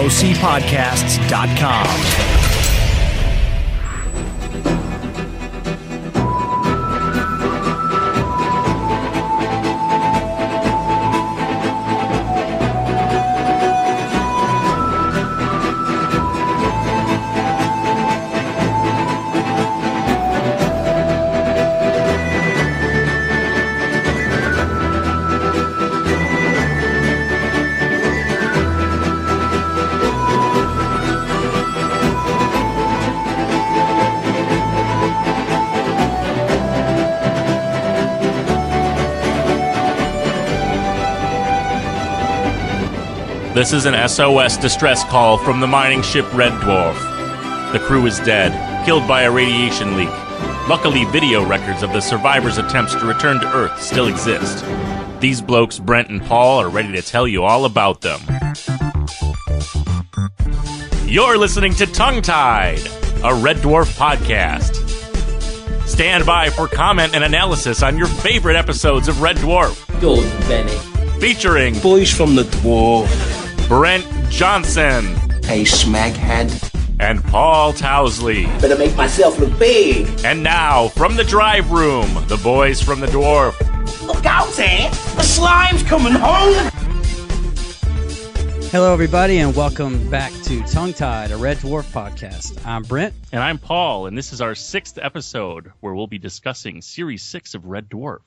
ocpodcasts.com. This is an SOS distress call from the mining ship Red Dwarf. The crew is dead, killed by a radiation leak. Luckily, video records of the survivors' attempts to return to Earth still exist. These blokes, Brent and Paul, are ready to tell you all about them. You're listening to Tongue-Tied, a Red Dwarf podcast. Stand by for comment and analysis on your favorite episodes of Red Dwarf. Good, Benny. Featuring Boys from the Dwarf, Brent Johnson. Hey, Smaghead. And Paul Towsley. Better make myself look big. And now, from the drive room, the boys from the Dwarf. Look out there! The slime's coming home! Hello, everybody, and welcome back to Tongue-Tied, a Red Dwarf podcast. I'm Brent. And I'm Paul, and this is our 6th episode, where we'll be discussing Series 6 of Red Dwarf,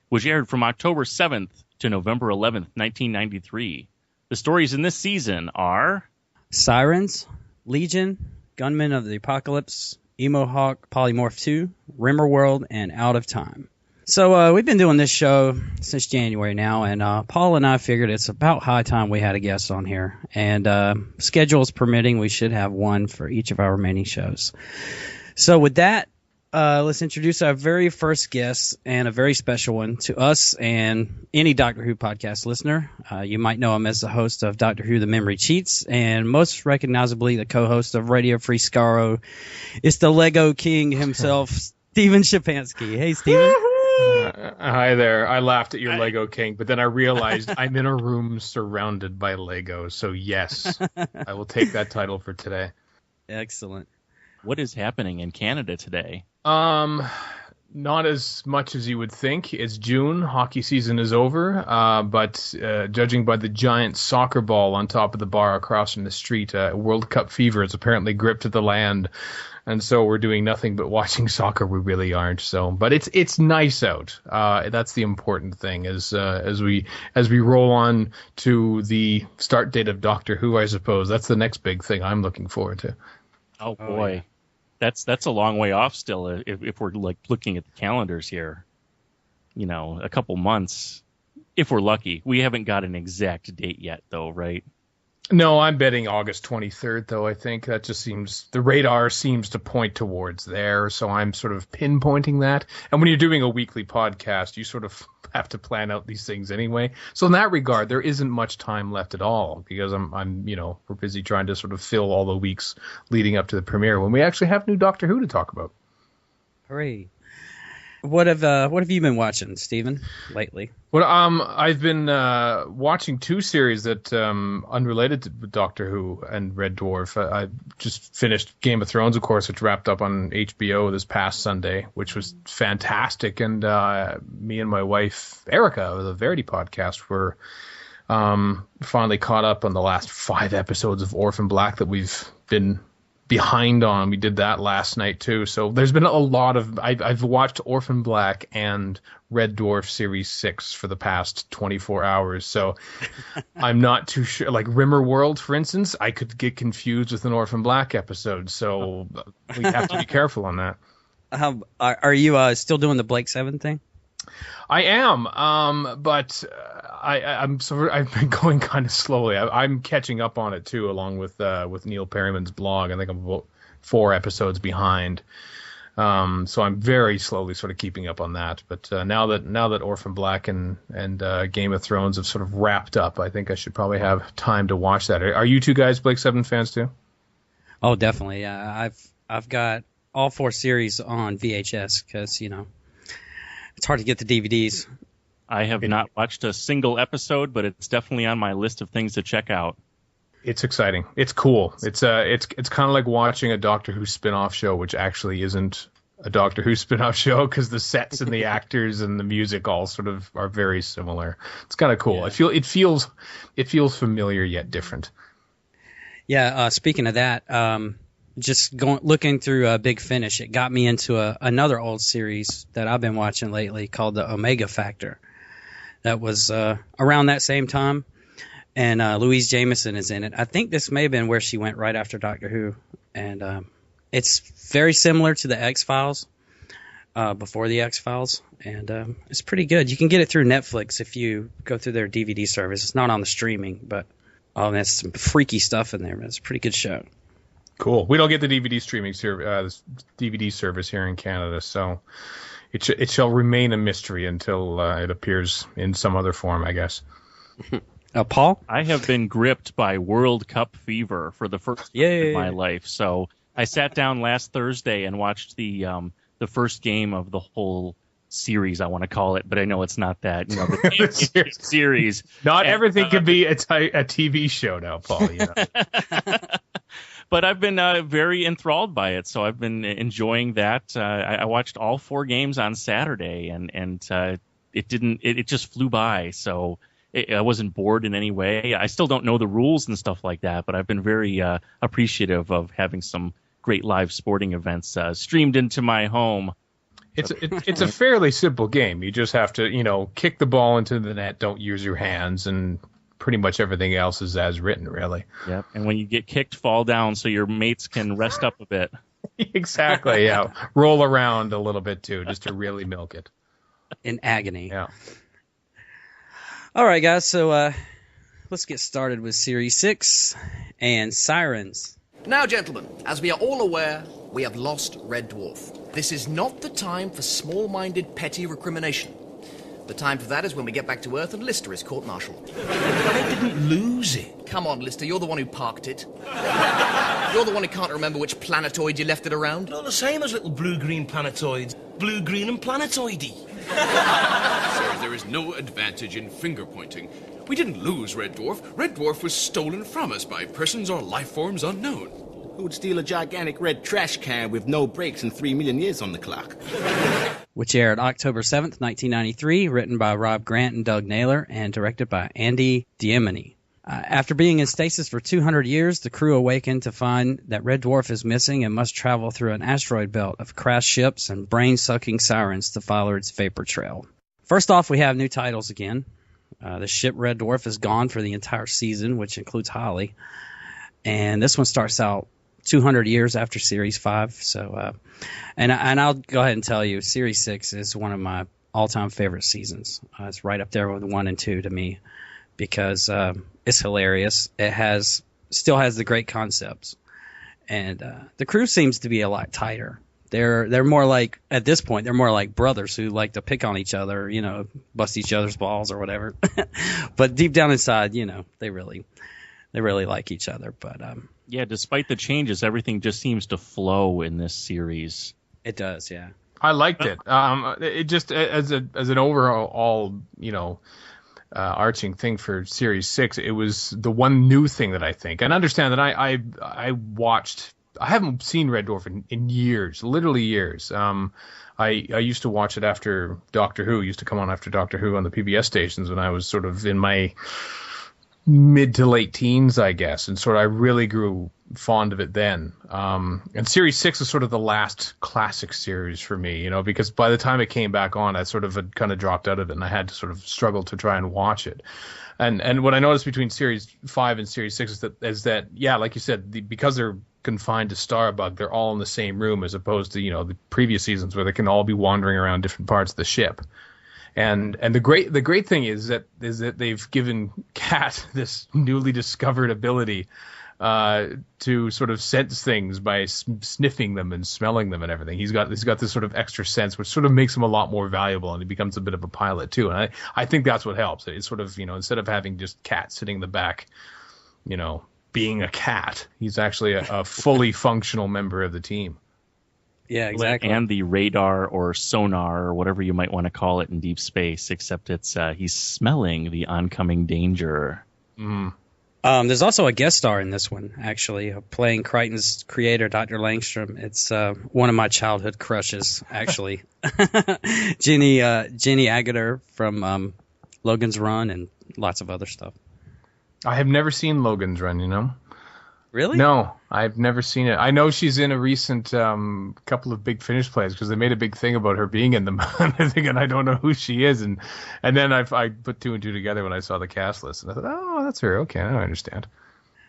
which aired from October 7th to November 11th, 1993. The stories in this season are Sirens, Legion, Gunmen of the Apocalypse, Emo Hawk, Polymorph 2, Rimmerworld, and Out of Time. So we've been doing this show since January now, and Paul and I figured it's about high time we had a guest on here. And schedules permitting, we should have one for each of our remaining shows. So with that, let's introduce our very first guest, and a very special one to us and any Doctor Who podcast listener. You might know him as the host of Doctor Who The Memory Cheats, and most recognizably the co-host of Radio Free Skaro. It's the Lego King himself, Steven Shapansky. Hey, Steven. Hi there. I laughed at your Lego King, but then I realized I'm in a room surrounded by Legos, so yes, I will take that title for today. Excellent. what is happening in Canada today? Not as much as you would think. It's June. Hockey season is over. But judging by the giant soccer ball on top of the bar across from the street, World Cup fever has apparently gripped the land. And so we're doing nothing but watching soccer. We really aren't. So, but it's nice out. That's the important thing. As we roll on to the start date of Doctor Who, I suppose that's the next big thing I'm looking forward to. Oh boy, yeah. That's a long way off still. If we're like looking at the calendars here, a couple months, if we're lucky. We haven't got an exact date yet, though, right? No, I'm betting August 23rd, though. I think that just the radar seems to point towards there, so I'm sort of pinpointing that. And when you're doing a weekly podcast, you sort of have to plan out these things anyway. So in that regard, there isn't much time left at all, because we're busy trying to sort of fill all the weeks leading up to the premiere when we actually have new Doctor Who to talk about. Hooray. What have you been watching, Stephen, lately? Well, I've been watching two series that unrelated to Doctor Who and Red Dwarf. I just finished Game of Thrones, of course, which wrapped up on HBO this past Sunday, which was fantastic. And me and my wife, Erica, of the Verity podcast, were finally caught up on the last 5 episodes of Orphan Black that we've been behind on. We did that last night too. So there's been a lot of I've watched Orphan Black and Red Dwarf Series 6 for the past 24 hours. So I'm not too sure. Like Rimmerworld, for instance, I could get confused with an Orphan Black episode. So we have to be careful on that. Are you still doing the Blake 7 thing? I am, but I've been going kind of slowly. I'm catching up on it too, along with Neil Perryman's blog. I think I'm about 4 episodes behind, so I'm very slowly sort of keeping up on that. But now that Orphan Black and Game of Thrones have sort of wrapped up, I think I should probably have time to watch that. Are you two guys Blake 7 fans too? Oh, definitely. Yeah, I've got all 4 series on VHS because it's hard to get the DVDs. I have not watched a single episode, but it's definitely on my list of things to check out. It's exciting. It's cool. It's kind of like watching a Doctor Who spin-off show, which actually isn't a Doctor Who spin-off show because the sets and the actors and the music all sort of are very similar. It's kind of cool. Yeah. It feels familiar yet different. Yeah. Speaking of that, just looking through Big Finish, it got me into another old series that I've been watching lately called the Omega Factor. That was around that same time. And Louise Jameson is in it. I think this may have been where she went right after Doctor Who. And it's very similar to the X-Files, before the X-Files. And it's pretty good. You can get it through Netflix if you go through their DVD service. It's not on the streaming, but there's some freaky stuff in there. But it's a pretty good show. Cool. We don't get the DVD streaming DVD service here in Canada, so it shall remain a mystery until it appears in some other form, I guess. Paul? I have been gripped by World Cup fever for the first time in my life. So I sat down last Thursday and watched the first game of the whole series, I want to call it, but I know it's not that. The series. Not everything can be a TV show now, Paul. You know? But I've been very enthralled by it, so I've been enjoying that. I watched all 4 games on Saturday, and it just flew by. So I wasn't bored in any way. I still don't know the rules and stuff like that, but I've been very appreciative of having some great live sporting events streamed into my home. It's a fairly simple game. You just have to, kick the ball into the net, don't use your hands, and pretty much everything else is as written, really. Yep. And when you get kicked, fall down so your mates can rest up a bit. Exactly, yeah. Roll around a little bit, too, just to really milk it. In agony. Yeah. All right, guys, so let's get started with Series 6 and Sirens. Now, gentlemen, as we are all aware, we have lost Red Dwarf. This is not the time for small-minded, petty recrimination. The time for that is when we get back to Earth and Lister is court-martialed. I didn't lose it. Come on, Lister, you're the one who parked it. You're the one who can't remember which planetoid you left it around. Not the same as little blue-green planetoids. Blue-green and planetoidy. Sir, there is no advantage in finger-pointing. We didn't lose Red Dwarf. Red Dwarf was stolen from us by persons or life forms unknown. Who would steal a gigantic red trash can with no brakes and 3 million years on the clock? Which aired October 7th, 1993, written by Rob Grant and Doug Naylor, and directed by Andy Diemeny. After being in stasis for 200 years, the crew awaken to find that Red Dwarf is missing and must travel through an asteroid belt of crashed ships and brain-sucking sirens to follow its vapor trail. First off, we have new titles again. The ship Red Dwarf is gone for the entire season, which includes Holly. And this one starts out 200 years after Series 5. So, and I'll go ahead and tell you, Series 6 is one of my all-time favorite seasons. It's right up there with 1 and 2 to me because it's hilarious. It still has the great concepts. And the crew seems to be a lot tighter. They're more like, at this point, they're more like brothers who like to pick on each other, bust each other's balls or whatever. But deep down inside, they really like each other. But yeah, despite the changes, everything just seems to flow in this series. It does, yeah. I liked it. It just as an overall, arching thing for Series 6, it was the one new thing that I think. And understand that I watched. I haven't seen Red Dwarf in years, literally years. I used to watch it after Doctor Who. It used to come on after Doctor Who on the PBS stations when I was sort of in my mid to late teens, I guess, and I really grew fond of it then. And Series 6 is sort of the last classic series for me, because by the time it came back on, I sort of had kind of dropped out of it, and I had to sort of struggle to try and watch it. And what I noticed between Series 5 and Series 6 is that like you said, because they're confined to Starbug, they're all in the same room, as opposed to the previous seasons where they can all be wandering around different parts of the ship. And the great thing is that they've given Kat this newly discovered ability to sort of sense things by sniffing them and smelling them and everything. He's got this sort of extra sense, which sort of makes him a lot more valuable, and he becomes a bit of a pilot too. And I think that's what helps. It's sort of instead of having just Kat sitting in the back, being a cat, he's actually a fully functional member of the team. Yeah, exactly. And the radar or sonar or whatever you might want to call it in deep space, except it's he's smelling the oncoming danger. Oh, There's also a guest star in this one, actually, playing Crichton's creator, Dr. Langstrom. It's one of my childhood crushes, actually. Jenny Agutter from Logan's Run and lots of other stuff. I have never seen Logan's Run, you know? Really? No, I've never seen it. I know she's in a recent couple of Big Finish plays because they made a big thing about her being in them. I'm thinking I don't know who she is, and then I put two and two together when I saw the cast list, and I thought, oh, that's her. Okay, I understand.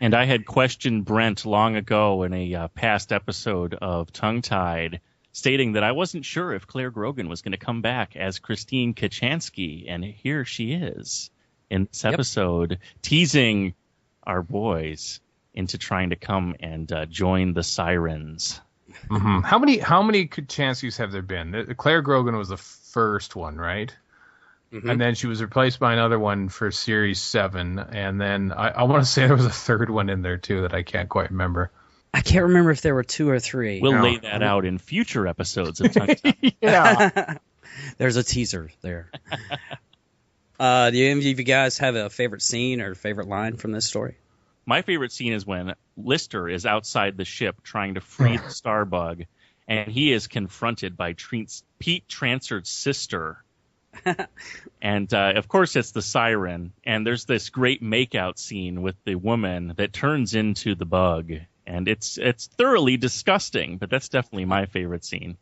And I had questioned Brent long ago in a past episode of Tongue Tied, stating that I wasn't sure if Claire Grogan was going to come back as Christine Kachansky, and here she is in this episode, teasing our boys into trying to come and join the Sirens. Mm-hmm. How many Kachanskys have there been? Claire Grogan was the first one, right? Mm-hmm. And then she was replaced by another one for Series 7, and then I want to say there was a third one in there too that I can't quite remember. I can't remember if there were 2 or 3. We'll lay that out in future episodes of Tongue Tied. Yeah. There's a teaser there. Do any of you guys have a favorite scene or favorite line from this story? My favorite scene is when Lister is outside the ship trying to free the Starbug, and he is confronted by Pete Transert's sister. And, of course, it's the Siren, and there's this great makeout scene with the woman that turns into the bug, and it's thoroughly disgusting, but that's definitely my favorite scene.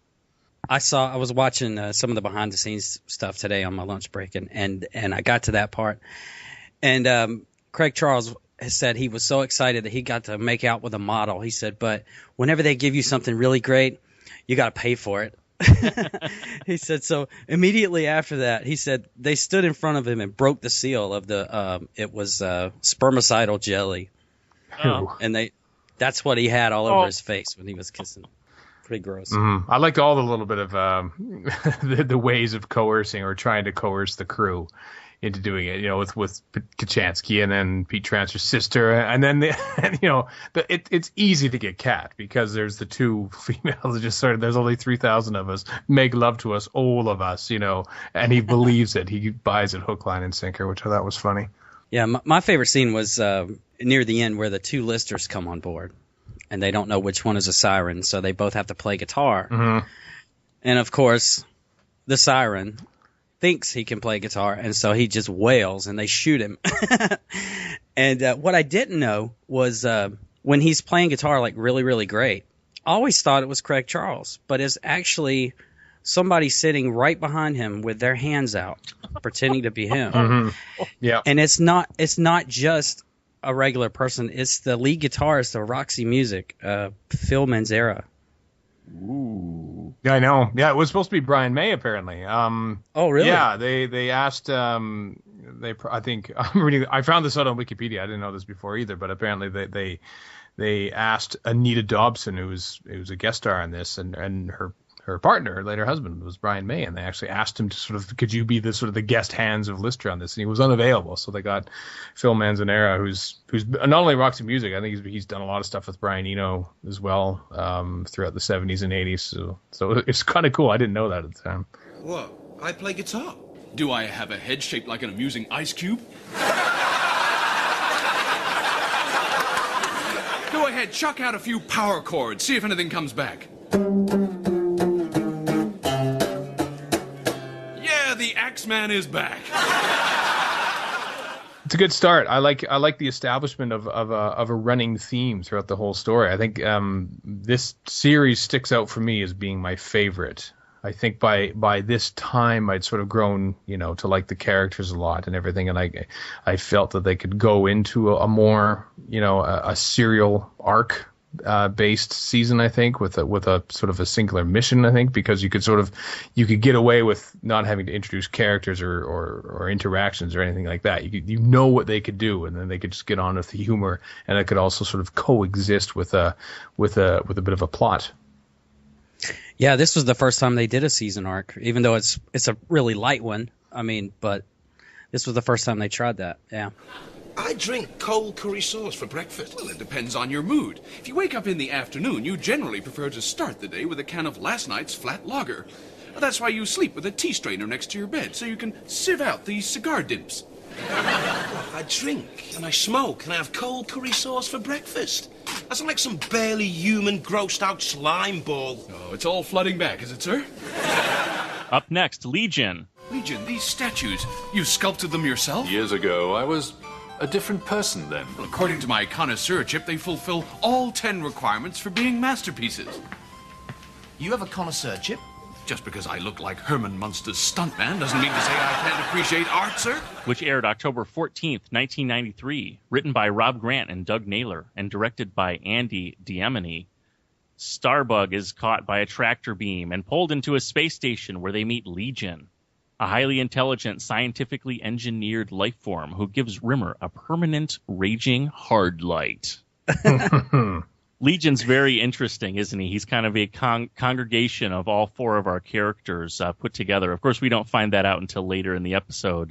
I was watching some of the behind-the-scenes stuff today on my lunch break, and I got to that part, and Craig Charles has said he was so excited that he got to make out with a model. He said, but whenever they give you something really great, you got to pay for it. He said, so immediately after that, he said they stood in front of him and broke the seal of it was spermicidal jelly. Oh. And that's what he had all over his face when he was kissing. Pretty gross. Mm-hmm. I liked all the little bit of the ways of coercing or trying to coerce the crew into doing it, you know, with Kachansky and then Pete Transer's sister, and then it's easy to get cat because there's the two females that just sort of, there's only 3,000 of us, make love to us, all of us, you know, and he believes it. He buys it hook, line, and sinker, which I thought was funny. Yeah, my favorite scene was near the end where the two Listers come on board, and they don't know which one is a Siren, so they both have to play guitar. Mm-hmm. And of course, the Siren thinks he can play guitar, and so he just wails, and they shoot him. And what I didn't know was when he's playing guitar like really, really great, I always thought it was Craig Charles, but it's actually somebody sitting right behind him with their hands out, pretending to be him. Mm-hmm. Yeah, and it's not just a regular person; it's the lead guitarist of Roxy Music, Phil Manzarek. Ooh. Yeah, I know. Yeah, it was supposed to be Brian May apparently. Oh, really? Yeah, they asked. I think I'm reading. I found this out on Wikipedia. I didn't know this before either, but apparently they asked Anita Dobson, who was a guest star on this, and her partner, her later husband, was Brian May, and they actually asked him to sort of, could you be the sort of the guest hands of Lister on this? And he was unavailable, so they got Phil Manzanera, who's not only Roxy Music, I think he's done a lot of stuff with Brian Eno as well throughout the 70s and 80s. So it's kind of cool. I didn't know that at the time. What? I play guitar. Do I have a head shaped like an amusing ice cube? Go ahead, chuck out a few power chords, see if anything comes back. The Axeman is back. It's a good start. I like the establishment of a running theme throughout the whole story. I think this series sticks out for me as being my favorite. I think by this time I'd sort of grown, you know, to like the characters a lot and everything, and I felt that they could go into a more, you know, a serial arc based season, I think, with a sort of a singular mission, I think, because you could get away with not having to introduce characters or interactions or anything like that. You know what they could do, and then they could just get on with the humor, and it could also sort of coexist with a bit of a plot. Yeah, this was the first time they did a season arc, even though it's a really light one. I mean, but this was the first time they tried that. Yeah. I drink cold curry sauce for breakfast. Well, it depends on your mood. If you wake up in the afternoon, you generally prefer to start the day with a can of last night's flat lager. That's why you sleep with a tea strainer next to your bed, so you can sieve out the cigar dimps. I drink and I smoke and I have cold curry sauce for breakfast. That's like some barely human, grossed-out slime ball. Oh, it's all flooding back, is it, sir? Up next, Legion. Legion, these statues, you sculpted them yourself? Years ago, I was a different person then. Well, according to my connoisseur chip, they fulfill all 10 requirements for being masterpieces. You have a connoisseur chip? Just because I look like Herman Munster's stuntman doesn't mean to say I can't appreciate art, sir. Which aired October 14th, 1993, written by Rob Grant and Doug Naylor, and directed by Andy Diamine. Starbug is caught by a tractor beam and pulled into a space station where they meet Legion, a highly intelligent, scientifically engineered life form who gives Rimmer a permanent, raging hard light. Legion's very interesting, isn't he? He's kind of a congregation of all four of our characters put together. Of course, we don't find that out until later in the episode,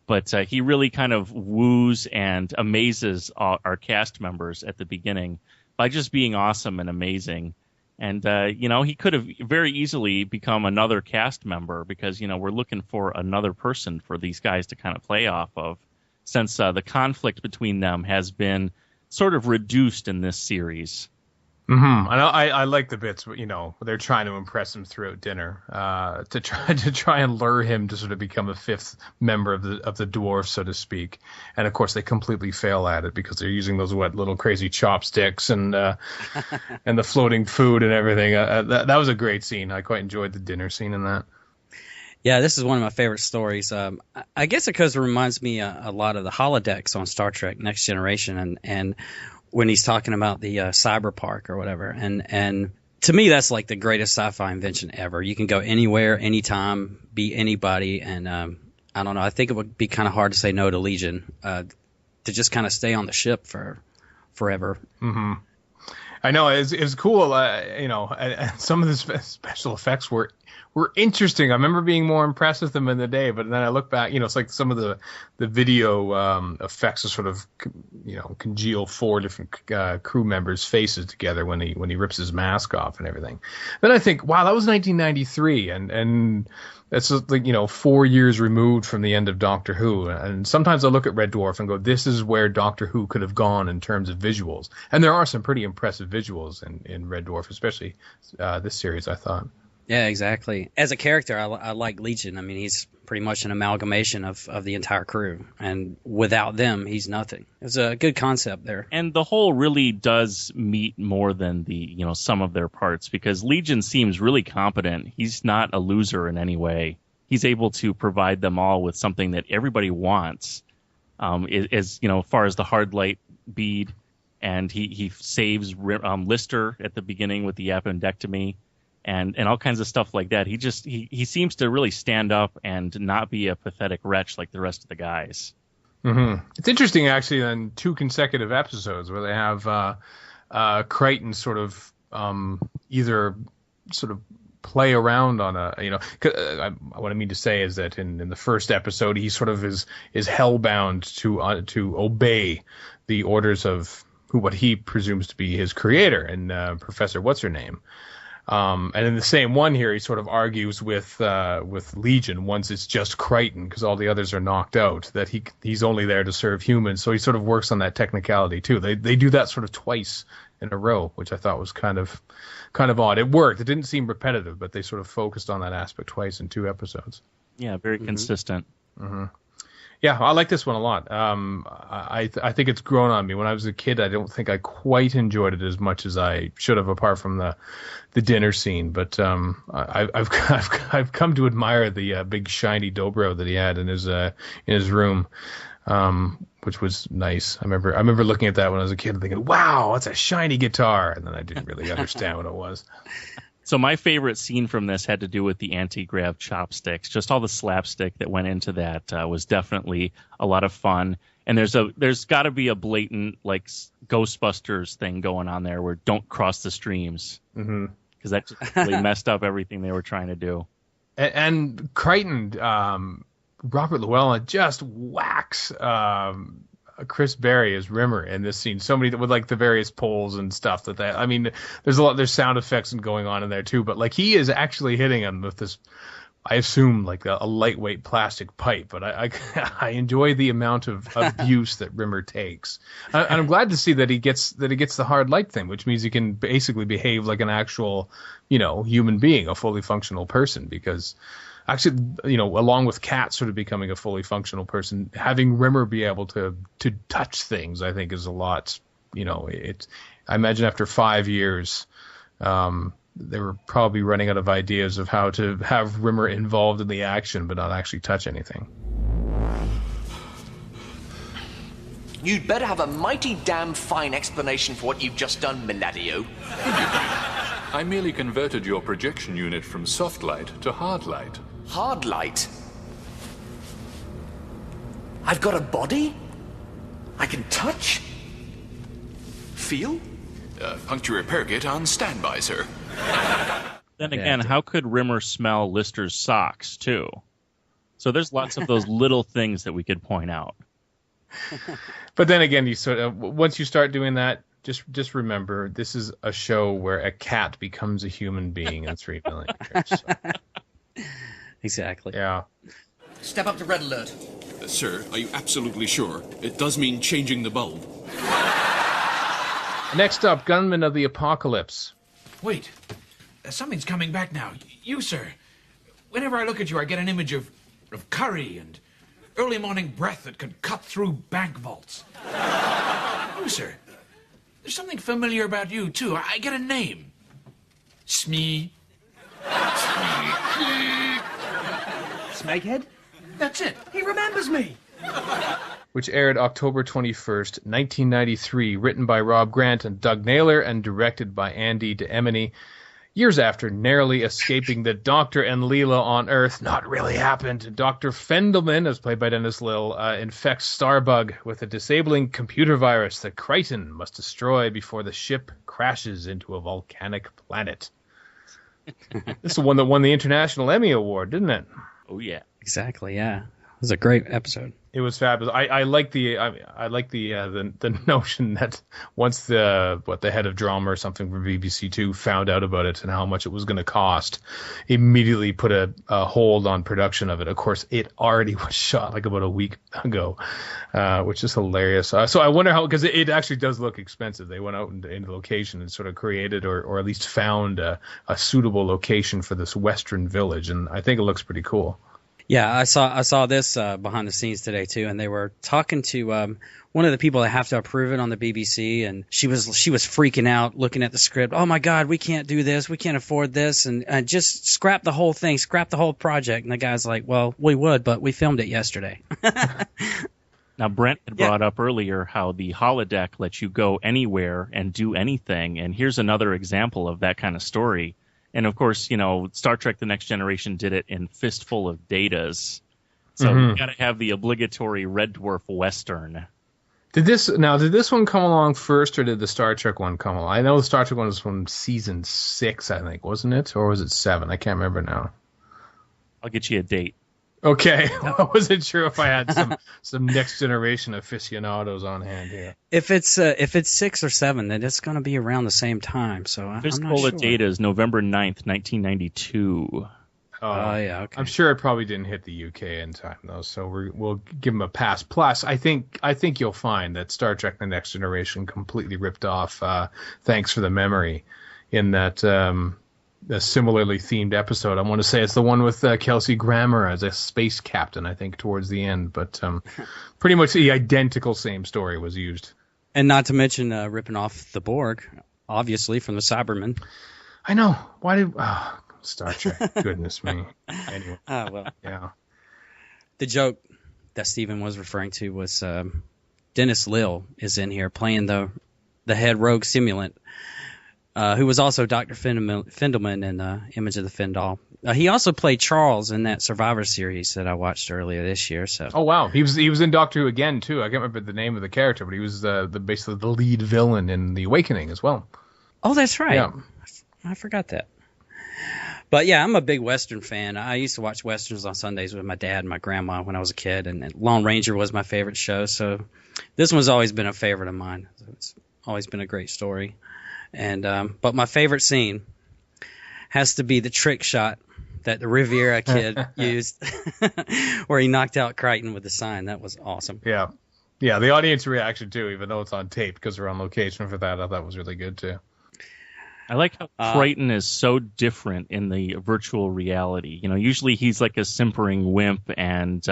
but he really kind of woos and amazes our cast members at the beginning by just being awesome and amazing. And, he could have very easily become another cast member because, we're looking for another person for these guys to kind of play off of since the conflict between them has been sort of reduced in this series. Mm-hmm. I like the bits, they're trying to impress him throughout dinner, to try and lure him to sort of become a fifth member of the dwarf, so to speak. And of course, they completely fail at it because they're using those little crazy chopsticks and and the floating food and everything. That was a great scene. I quite enjoyed the dinner scene in that. Yeah, this is one of my favorite stories. I guess because it reminds me a lot of the holodecks on Star Trek Next Generation, and when he's talking about the cyber park or whatever. And to me, that's like the greatest sci-fi invention ever. You can go anywhere, anytime, be anybody. And I don't know. I think it would be kind of hard to say no to Legion, to just kind of stay on the ship for forever. Mm-hmm. I know it's cool. And some of the special effects were interesting. I remember being more impressed with them in the day, but then I look back, it's like some of the video effects are sort of, congeal four different crew members' faces together when he rips his mask off and everything. Then I think, wow, that was 1993, and that's like 4 years removed from the end of Doctor Who. And sometimes I look at Red Dwarf and go, this is where Doctor Who could have gone in terms of visuals. And there are some pretty impressive visuals in Red Dwarf, especially this series, I thought. Yeah, exactly. As a character, I like Legion. I mean, he's pretty much an amalgamation of the entire crew. And without them, he's nothing. It's a good concept there. And the whole really does meet more than the, some of their parts, because Legion seems really competent. He's not a loser in any way. He's able to provide them all with something that everybody wants, as far as the hard light bead. And he saves Lister at the beginning with the appendectomy. And all kinds of stuff like that. He seems to really stand up and not be a pathetic wretch like the rest of the guys. Mm-hmm. It's interesting, actually, on 2 consecutive episodes where they have Crichton sort of either sort of play around on what I mean to say is that in the first episode he sort of is hellbound to obey the orders of what he presumes to be his creator and Professor What's-Her-Name. And in the same one here, he sort of argues with Legion once it's just Crichton because all the others are knocked out, that he's only there to serve humans. So he sort of works on that technicality too. They do that sort of twice in a row, which I thought was kind of odd. It worked. It didn't seem repetitive, but they sort of focused on that aspect twice in 2 episodes. Yeah, very consistent. Mm-hmm. Yeah, I like this one a lot. I think it's grown on me. When I was a kid, I don't think I quite enjoyed it as much as I should have, apart from the dinner scene. But I've come to admire the big shiny dobro that he had in his room, which was nice. I remember looking at that when I was a kid and thinking, "Wow, that's a shiny guitar," and then I didn't really understand what it was. So my favorite scene from this had to do with the anti-grav chopsticks. Just all the slapstick that went into that was definitely a lot of fun. And there's got to be a blatant like Ghostbusters thing going on there where don't cross the streams, because that just really messed up everything they were trying to do. And Crichton, Robert Llewellyn just whacks Chris Berry as Rimmer in this scene. So many with like the various poles and stuff there's sound effects and going on in there too, but like he is actually hitting him with this I assume like a lightweight plastic pipe, but I enjoy the amount of abuse that Rimmer takes. And I'm glad to see that he gets the hard light thing, which means he can basically behave like an actual, human being, a fully functional person, because actually, along with Kat sort of becoming a fully functional person, having Rimmer be able to touch things, I think, is a lot. I imagine after 5 years, they were probably running out of ideas of how to have Rimmer involved in the action, but not actually touch anything. You'd better have a mighty damn fine explanation for what you've just done, Miladio. I merely converted your projection unit from soft light to hard light. Hard light? I've got a body? I can touch? Feel? Puncture repair kit on standby, sir. Then again, how could Rimmer smell Lister's socks, too? So there's lots of those little things that we could point out. But then again, once you start doing that, just remember, this is a show where a cat becomes a human being in 3 million years. So. Exactly. Yeah. Step up to red alert. Sir, are you absolutely sure? It does mean changing the bulb. Next up, Gunmen of the Apocalypse. Wait, something's coming back now. You, sir. Whenever I look at you, I get an image of curry and early morning breath that could cut through bank vaults. You, sir. There's something familiar about you, too. I get a name. Smee. Smeghead? That's it. He remembers me. Which aired October 21st, 1993, written by Rob Grant and Doug Naylor and directed by Andy DeEmony. Years after narrowly escaping the Doctor and Leela on Earth, not really happened. Dr. Fendelman, as played by Dennis Lill, infects Starbug with a disabling computer virus that Crichton must destroy before the ship crashes into a volcanic planet. This is the one that won the International Emmy Award, didn't it? Oh, yeah. Exactly, yeah. It was a great episode. It was fabulous. I like the notion that once the head of drama or something from BBC Two found out about it and how much it was going to cost, immediately put a hold on production of it. Of course, it already was shot like about a week ago, which is hilarious. So I wonder how, because it actually does look expensive. They went out into location and sort of created or at least found a suitable location for this Western village, and I think it looks pretty cool. Yeah, I saw this behind the scenes today too, and they were talking to one of the people that have to approve it on the BBC, and she was freaking out looking at the script. Oh my God, we can't do this, we can't afford this, and just scrap the whole thing, scrap the whole project. And the guy's like, well, we would, but we filmed it yesterday. Now, Brent had brought up earlier how the holodeck lets you go anywhere and do anything, and here's another example of that kind of story. And, of course, Star Trek The Next Generation did it in Fistful of Datas. So you got to have the obligatory Red Dwarf Western. Did this one come along first, or did the Star Trek one come along? I know the Star Trek one was from season 6, I think, wasn't it? Or was it 7? I can't remember now. I'll get you a date. Okay, I wasn't sure if I had some Next Generation aficionados on hand here. If it's 6 or 7, then it's going to be around the same time. So I'm not sure. of Data is November 9th, 1992. Oh yeah, okay. I'm sure it probably didn't hit the UK in time though, so we'll give them a pass. Plus, I think you'll find that Star Trek: The Next Generation completely ripped off Thanks for the Memory, in that. A similarly themed episode. I want to say it's the one with Kelsey Grammer as a space captain, I think, towards the end. But pretty much the identical same story was used. And not to mention ripping off the Borg, obviously, from the Cybermen. I know. Why did... Star Trek. Goodness me. Anyway. Well. Yeah. The joke that Stephen was referring to was Dennis Lill is in here playing the head rogue simulant. Who was also Dr. Fendelman in Image of the Fendal. He also played Charles in that Survivor series that I watched earlier this year. So. Oh wow, he was in Doctor Who again too. I can't remember the name of the character, but he was basically the lead villain in The Awakening as well. Oh, that's right. Yeah. I forgot that. But yeah, I'm a big Western fan. I used to watch Westerns on Sundays with my dad and my grandma when I was a kid, and Lone Ranger was my favorite show. So this one's always been a favorite of mine. It's always been a great story. And but my favorite scene has to be the trick shot that the Riviera kid used, where he knocked out Crichton with the sign. That was awesome. Yeah. Yeah, the audience reaction, too, even though it's on tape because we're on location for that, I thought was really good, too. I like how Crichton is so different in the virtual reality. You know, usually he's like a simpering wimp, and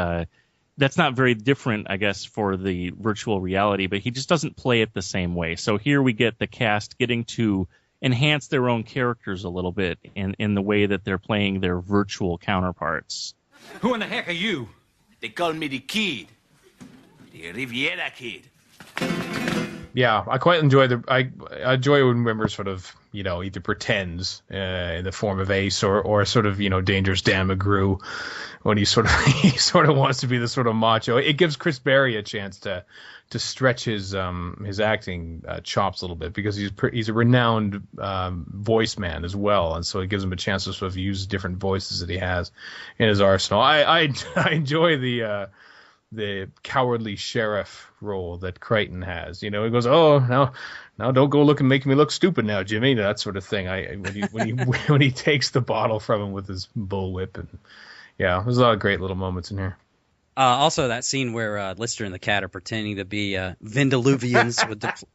that's not very different, I guess, for the virtual reality, but he just doesn't play it the same way. So here we get the cast getting to enhance their own characters a little bit in the way that they're playing their virtual counterparts. Who in the heck are you? They call me the Kid. The Riviera Kid. Yeah, I quite enjoy I enjoy when Rimmer sort of, you know, either pretends in the form of Ace or sort of, you know, Dangerous Dan McGrew when he sort of wants to be the sort of macho. It gives Chris Berry a chance to stretch his acting chops a little bit because he's a renowned voice man as well, and so it gives him a chance to sort of use different voices that he has in his arsenal. I enjoy the cowardly sheriff role that Crichton has. You know, he goes, "Oh, now don't go making me look stupid now, Jimmy," that sort of thing. When he takes the bottle from him with his bullwhip, and yeah, there's a lot of great little moments in here. Also, that scene where Lister and the cat are pretending to be Vindiluvians with the.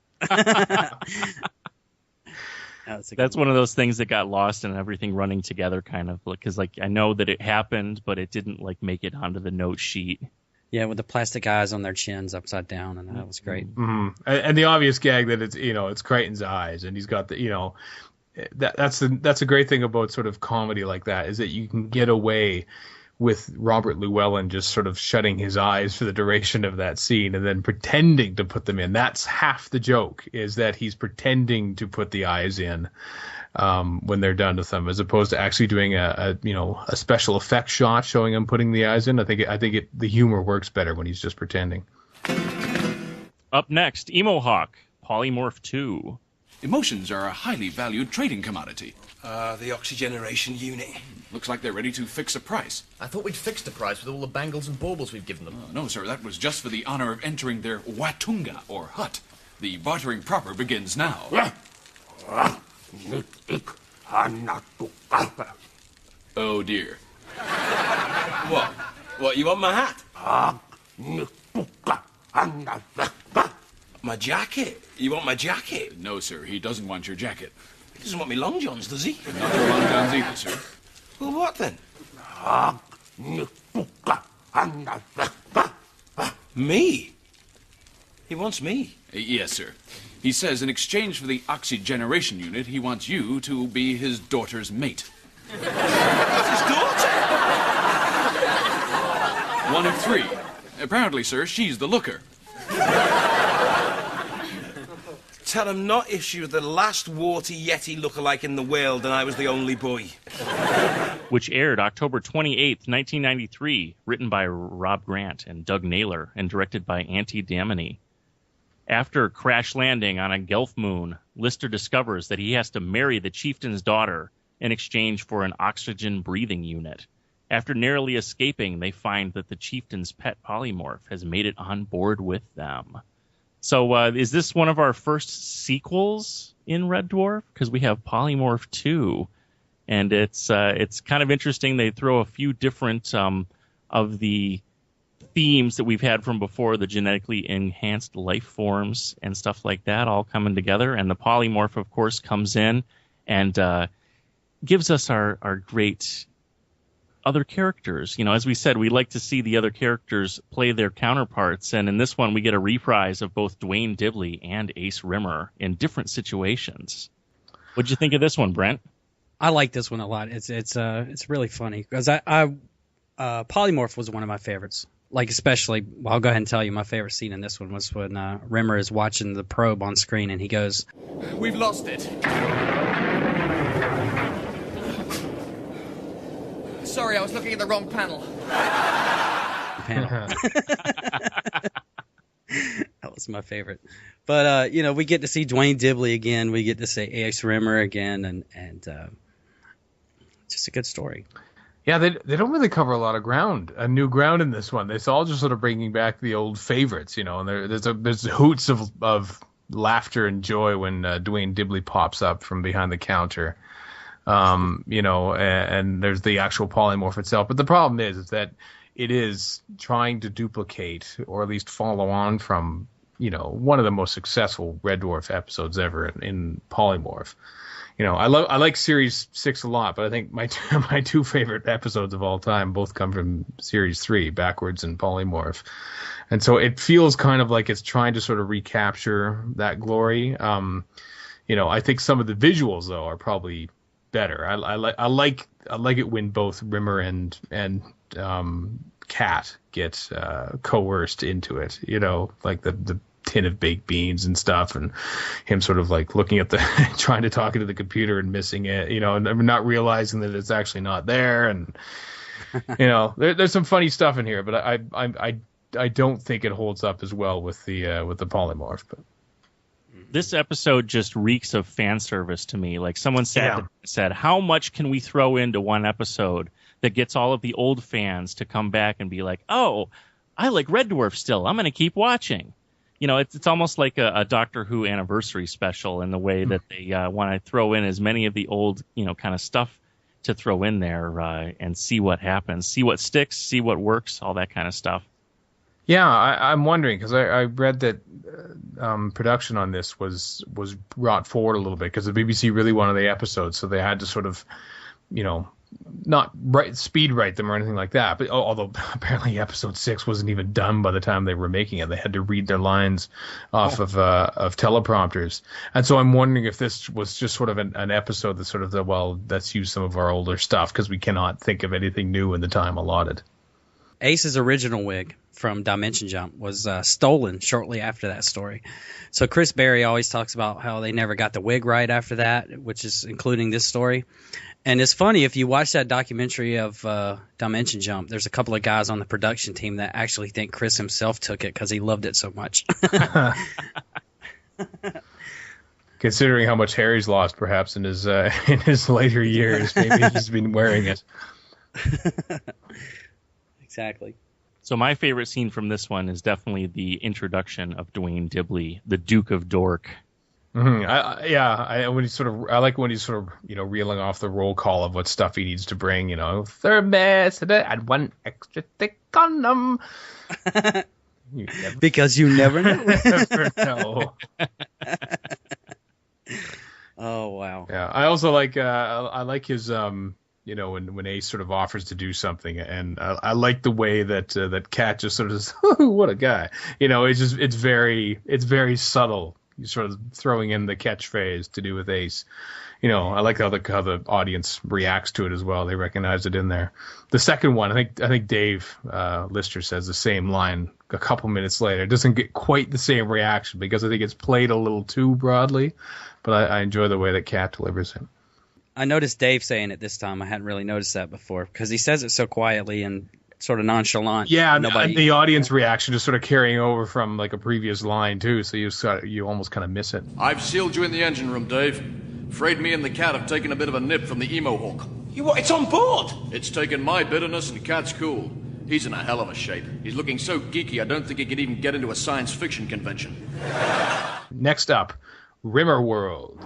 That's one of those things that got lost and everything running together, kind of, because like I know that it happened, but it didn't like make it onto the note sheet. Yeah, with the plastic eyes on their chins upside down, and that was great. Mm-hmm. And the obvious gag that it's Crichton's eyes, and he's got the that's a great thing about sort of comedy like that, is that you can get away with Robert Llewellyn just sort of shutting his eyes for the duration of that scene and then pretending to put them in. That's half the joke, is that he's pretending to put the eyes in when they're done with them, as opposed to actually doing a special effects shot showing him putting the eyes in. I think the humor works better when he's just pretending. Up next, Emohawk, Polymorph 2. Emotions are a highly valued trading commodity. The oxygeneration unit. Looks like they're ready to fix a price. I thought we'd fixed the price with all the bangles and baubles we've given them. No, sir, that was just for the honor of entering their Watunga, or hut. The bartering proper begins now. Oh, dear. What, you want my hat? My jacket? You want my jacket? No, sir, he doesn't want your jacket. He doesn't want me long johns, does he? Not your long johns either, sir. Well, what then? Me? He wants me. Yes, sir. He says in exchange for the oxygeneration unit, he wants you to be his daughter's mate. That's his daughter? One of three. Apparently, sir, she's the looker. Tell him not if she was the last warty Yeti lookalike in the world and I was the only boy. Which aired October 28th, 1993, written by Rob Grant and Doug Naylor, and directed by Auntie Damini. After crash landing on a Gelf moon, Lister discovers that he has to marry the chieftain's daughter in exchange for an oxygen breathing unit. After narrowly escaping, they find that the chieftain's pet polymorph has made it on board with them. So is this one of our first sequels in Red Dwarf? Because we have Polymorph 2, and it's kind of interesting. They throw a few different of the themes that we've had from before, the genetically enhanced life forms and stuff like that, all coming together. And the Polymorph, of course, comes in and gives us our great other characters. You know, as we said, we like to see the other characters play their counterparts, and in this one we get a reprise of both Dwayne Dibley and Ace Rimmer in different situations. What'd you think of this one, Brent? I like this one a lot. It's really funny because Polymorph was one of my favorites. Like, especially, well, I'll go ahead and tell you my favorite scene in this one was when Rimmer is watching the probe on screen and he goes, "We've lost it. Sorry, I was looking at the wrong panel." That was my favorite. But, we get to see Dwayne Dibley again. We get to see Ace Rimmer again, and just a good story. Yeah, they don't really cover a lot of new ground in this one. It's all just sort of bringing back the old favorites, and there's hoots of laughter and joy when Dwayne Dibley pops up from behind the counter. and there's the actual polymorph itself. But the problem is that it is trying to duplicate, or at least follow on from, one of the most successful Red Dwarf episodes ever in Polymorph. I like Series 6 a lot, but I think my two favorite episodes of all time both come from Series 3, Backwards and Polymorph. And so it feels kind of like it's trying to sort of recapture that glory. I think some of the visuals, though, are probably better. I like it when both Rimmer and Cat get coerced into it, like the tin of baked beans and stuff, and him sort of like looking at the trying to talk into the computer and missing it, and not realizing that it's actually not there. And there's some funny stuff in here, but I don't think it holds up as well with the polymorph. But this episode just reeks of fan service to me. Like someone said, how much can we throw into one episode that gets all of the old fans to come back and be like, oh, I like Red Dwarf still, I'm going to keep watching. It's almost like a Doctor Who anniversary special in the way that they want to throw in as many of the old, kind of stuff to throw in there and see what happens, see what sticks, see what works, all that kind of stuff. Yeah, I'm wondering, because I read that production on this was brought forward a little bit because the BBC really wanted the episodes, so they had to sort of, not speed write them or anything like that. But although apparently episode 6 wasn't even done by the time they were making it, they had to read their lines off of teleprompters. And so I'm wondering if this was just sort of an episode that sort of let's use some of our older stuff because we cannot think of anything new in the time allotted. Ace's original wig from Dimension Jump was stolen shortly after that story. So Chris Berry always talks about how they never got the wig right after that, which is including this story. And it's funny, if you watch that documentary of Dimension Jump, there's a couple of guys on the production team that actually think Chris himself took it because he loved it so much. Considering how much hair he's lost, perhaps, in his later years, maybe he's been wearing it. Exactly. So my favorite scene from this one is definitely the introduction of Dwayne Dibley, the Duke of Dork. Mm-hmm. I like when he's sort of reeling off the roll call of what stuff he needs to bring. Thermos and one extra thick condom. Because you never know. Never know. Oh wow. Yeah, I also like I like his when Ace sort of offers to do something, and I like the way that Cat just sort of says, "What a guy!" It's very subtle. You're sort of throwing in the catchphrase to do with Ace. I like how the audience reacts to it as well. They recognize it in there. The second one, I think Dave Lister says the same line a couple minutes later. It doesn't get quite the same reaction because I think it's played a little too broadly, but I enjoy the way that Cat delivers it. I noticed Dave saying it this time. I hadn't really noticed that before because he says it so quietly and sort of nonchalant. Yeah, the audience reaction is sort of carrying over from like a previous line too, so you almost kind of miss it. I've sealed you in the engine room, Dave. Afraid me and the Cat have taken a bit of a nip from the Emo Hawk. It's on board? It's taken my bitterness and Cat's cool. He's in a hell of a shape. He's looking so geeky I don't think he could even get into a science fiction convention. Next up, Rimmer World.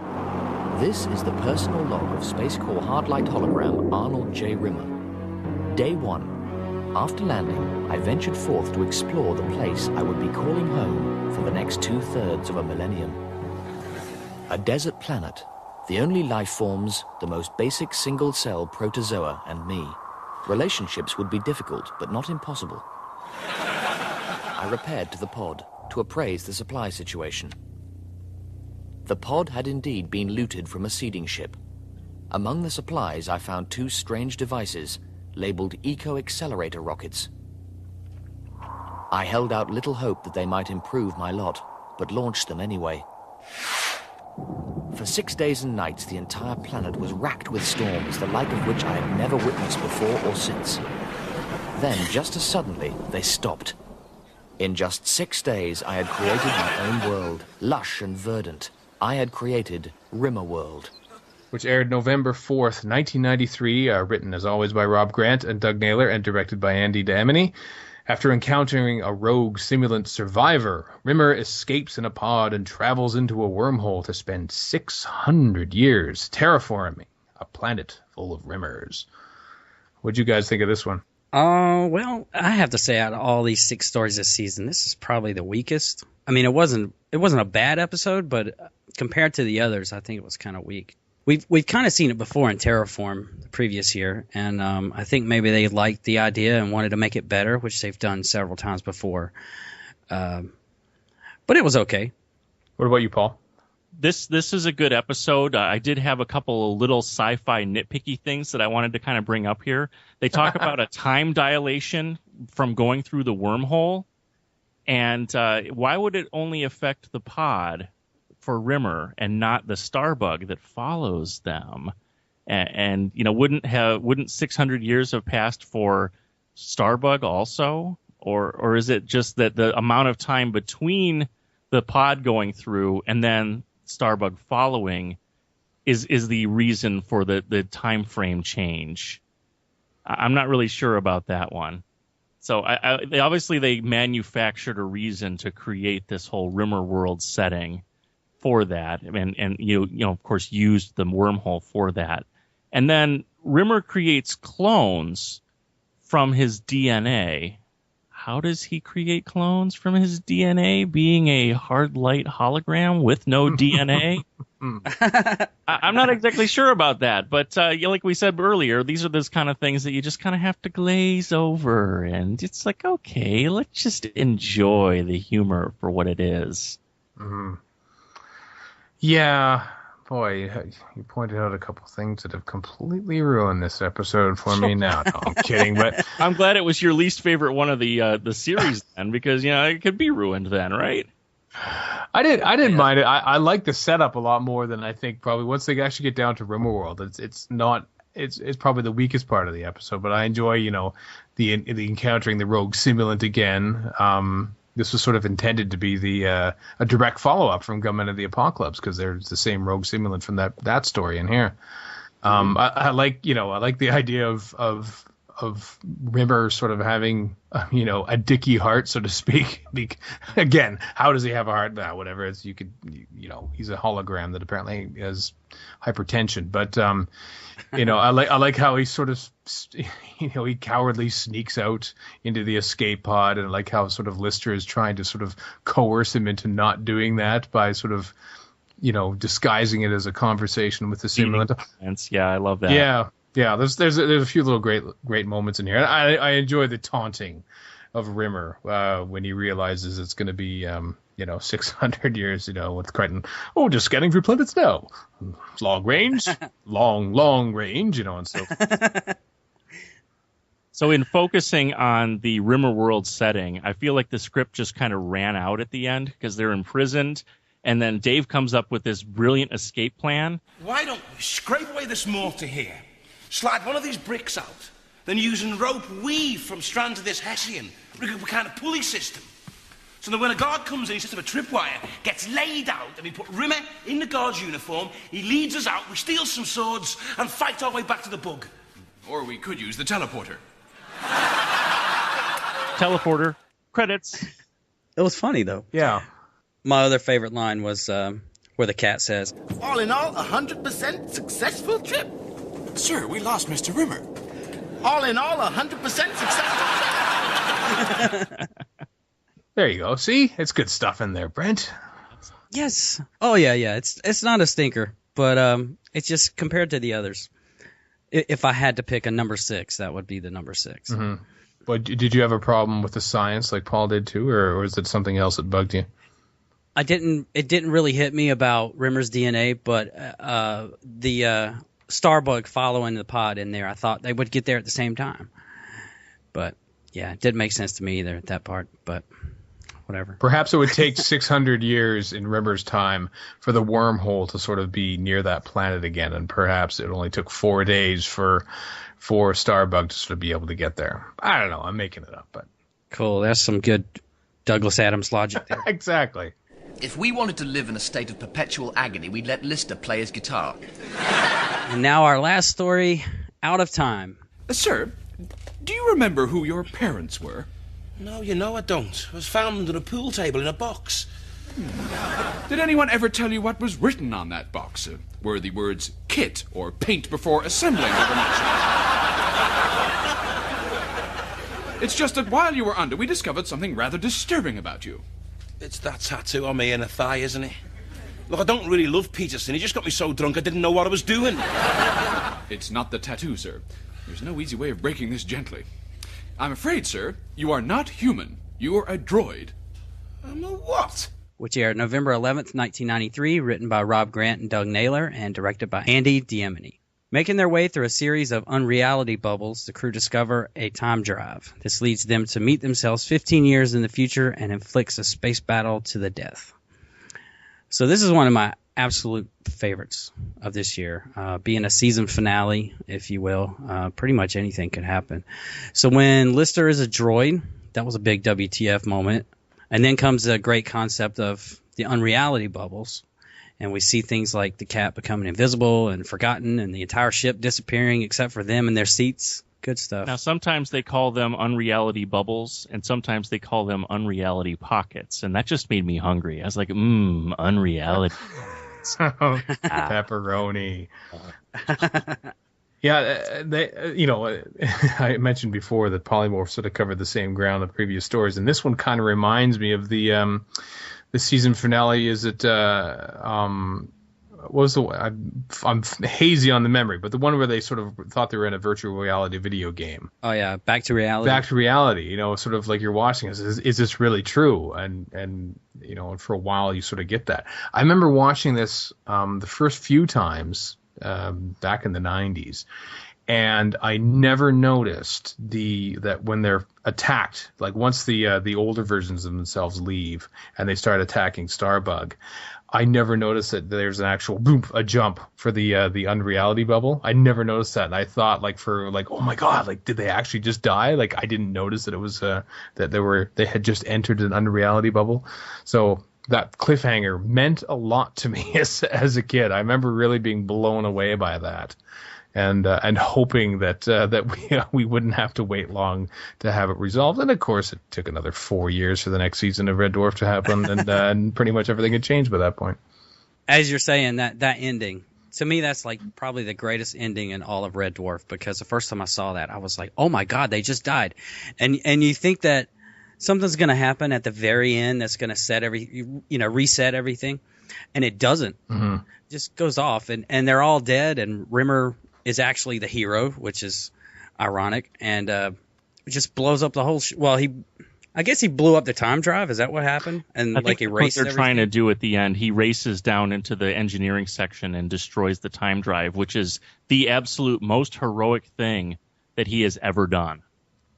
This is the personal log of Space Corps Hardlight hologram Arnold J. Rimmer. Day 1. After landing, I ventured forth to explore the place I would be calling home for the next 2/3 of a millennium. A desert planet, the only life forms, the most basic single-cell protozoa, and me. Relationships would be difficult, but not impossible. I repaired to the pod to appraise the supply situation. The pod had indeed been looted from a seeding ship. Among the supplies, I found 2 strange devices labeled eco-accelerator rockets. I held out little hope that they might improve my lot, but launched them anyway. For 6 days and nights, the entire planet was racked with storms, the like of which I had never witnessed before or since. Then, just as suddenly, they stopped. In just 6 days, I had created my own world, lush and verdant. I had created Rimmer World. Which aired November 4th, 1993, written as always by Rob Grant and Doug Naylor, and directed by Andy Damany. After encountering a rogue simulant survivor, Rimmer escapes in a pod and travels into a wormhole to spend 600 years terraforming a planet full of Rimmers. What'd you guys think of this one? Well, I have to say, out of all these 6 stories this season, this is probably the weakest. I mean, it wasn't a bad episode, but compared to the others, I think it was kind of weak. We've kind of seen it before in Terraform the previous year, and I think maybe they liked the idea and wanted to make it better, which they've done several times before. But it was okay. What about you, Paul? This is a good episode. I did have a couple of little sci-fi nitpicky things that I wanted to kind of bring up here. They talk about a time dilation from going through the wormhole, and why would it only affect the pod for Rimmer and not the Starbug that follows them? And you know, wouldn't 600 years have passed for Starbug also, or is it just that the amount of time between the pod going through and then Starbug following is the reason for the time frame change? I'm not really sure about that one. So they manufactured a reason to create this whole Rimmer world setting for that, and you know of course used the wormhole for that. And then Rimmer creates clones from his DNA. How does he create clones from his DNA, being a hard light hologram with no DNA? I'm not exactly sure about that, but like we said earlier, these are those kind of things that you just kind of have to glaze over, and it's like, okay, let's just enjoy the humor for what it is. Mm-hmm. Yeah, boy, you pointed out a couple things that have completely ruined this episode for me now. No, I'm kidding, but I'm glad it was your least favorite one of the series then, because it could be ruined then, right? I didn't mind it. I like the setup a lot more than I think probably once they actually get down to Rimmerworld. It's probably the weakest part of the episode, but I enjoy the encountering the rogue simulant again. This was sort of intended to be a direct follow-up from Gunmen of the Apocalypse, because there's the same rogue simulant from that story in here. I like the idea of Rimmer sort of having a dicky heart, so to speak. Again, how does he have a heart? Whatever. He's a hologram that apparently has hypertension, but I like how he sort of he cowardly sneaks out into the escape pod, and I like how sort of Lister is trying to sort of coerce him into not doing that by sort of disguising it as a conversation with the simulant. Yeah, I love that. Yeah, there's a few little great moments in here. I enjoy the taunting of Rimmer when he realizes it's going to be 600 years with Crichton. Oh, just scanning for planets now. Long range, long range, and so. So in focusing on the Rimmer world setting, I feel like the script just kind of ran out at the end because they're imprisoned, and then Dave comes up with this brilliant escape plan. Why don't we scrape away this mortar here, slide one of these bricks out, then using rope weave from strands of this hessian, rig up a kind of pulley system. So that when a guard comes in, he sets up a tripwire, gets laid out, and we put Rimmer in the guard's uniform, he leads us out, we steal some swords, and fight our way back to the bug. Or we could use the teleporter. Teleporter. Credits. It was funny, though. Yeah. My other favorite line was where the cat says, "All in all, 100% successful trip." Sir, we lost Mr. Rimmer. All in all, 100% successful trip. There you go. See? It's good stuff in there, Brent. Yes. Oh, yeah. It's not a stinker, but it's just compared to the others. If I had to pick a number 6, that would be the number 6. Mm-hmm. But did you have a problem with the science like Paul did too, or is it something else that bugged you? It didn't really hit me about Rimmer's DNA, but the Starbug following the pod in there, I thought they would get there at the same time. But yeah, it didn't make sense to me either, that part, but whatever. Perhaps it would take 600 years in Rimmer's time for the wormhole to sort of be near that planet again, and perhaps it only took 4 days for Starbug to sort of be able to get there. I don't know. I'm making it up, but cool. That's some good Douglas Adams logic there. Exactly. If we wanted to live in a state of perpetual agony, we'd let Lister play his guitar. And now our last story, Out of Time. Sir, do you remember who your parents were? No, I don't. I was found under a pool table in a box. Did anyone ever tell you what was written on that box? Were the words kit or paint before assembling overmatching. It's just that while you were under, we discovered something rather disturbing about you. It's that tattoo on my inner thigh, isn't it? Look, I don't really love Peterson. He just got me so drunk I didn't know what I was doing. It's not the tattoo, sir. There's no easy way of breaking this gently. I'm afraid, sir, you are not human. You are a droid. I'm a what? Which aired November 11th, 1993, written by Rob Grant and Doug Naylor, and directed by Andy Diemeny. Making their way through a series of unreality bubbles, the crew discover a time drive. This leads them to meet themselves 15 years in the future and inflicts a space battle to the death. So this is one of my absolute favorites of this year. Being a season finale, if you will, pretty much anything could happen. So when Lister is a droid, that was a big WTF moment. And then comes the great concept of the unreality bubbles. And we see things like the cat becoming invisible and forgotten and the entire ship disappearing except for them and their seats. Good stuff. Now, sometimes they call them unreality bubbles, and sometimes they call them unreality pockets. And that just made me hungry. I was like, unreality. Pepperoni. Yeah, I mentioned before that Polymorph sort of covered the same ground in previous stories, and this one kind of reminds me of the season finale. Is it what was the? I'm hazy on the memory, but the one where they sort of thought they were in a virtual reality video game. Oh yeah, Back to Reality. Back to Reality. Sort of like you're watching this. Is this really true? And for a while you sort of get that. I remember watching this the first few times back in the 90s, and I never noticed that when they're attacked, like once the older versions of themselves leave and they start attacking Starbug, I never noticed that there's an actual a jump for the unreality bubble. I never noticed that, and I thought oh my god, like did they actually just die? Like I didn't notice that it was that they had just entered an unreality bubble. So that cliffhanger meant a lot to me as a kid. I remember really being blown away by that, and hoping that we wouldn't have to wait long to have it resolved. And of course, it took another 4 years for the next season of Red Dwarf to happen, and pretty much everything had changed by that point. As you're saying, that ending, to me, that's like probably the greatest ending in all of Red Dwarf, because the first time I saw that, I was like, oh my god, they just died, and you think that something's going to happen at the very end that's going to reset everything, and it doesn't. Mm-hmm. It just goes off, and they're all dead, and Rimmer is actually the hero, which is ironic, and it just blows up the whole. I guess he blew up the time drive. Is that what happened? And I think erased what they're trying to do at the end, he races down into the engineering section and destroys the time drive, which is the absolute most heroic thing that he has ever done.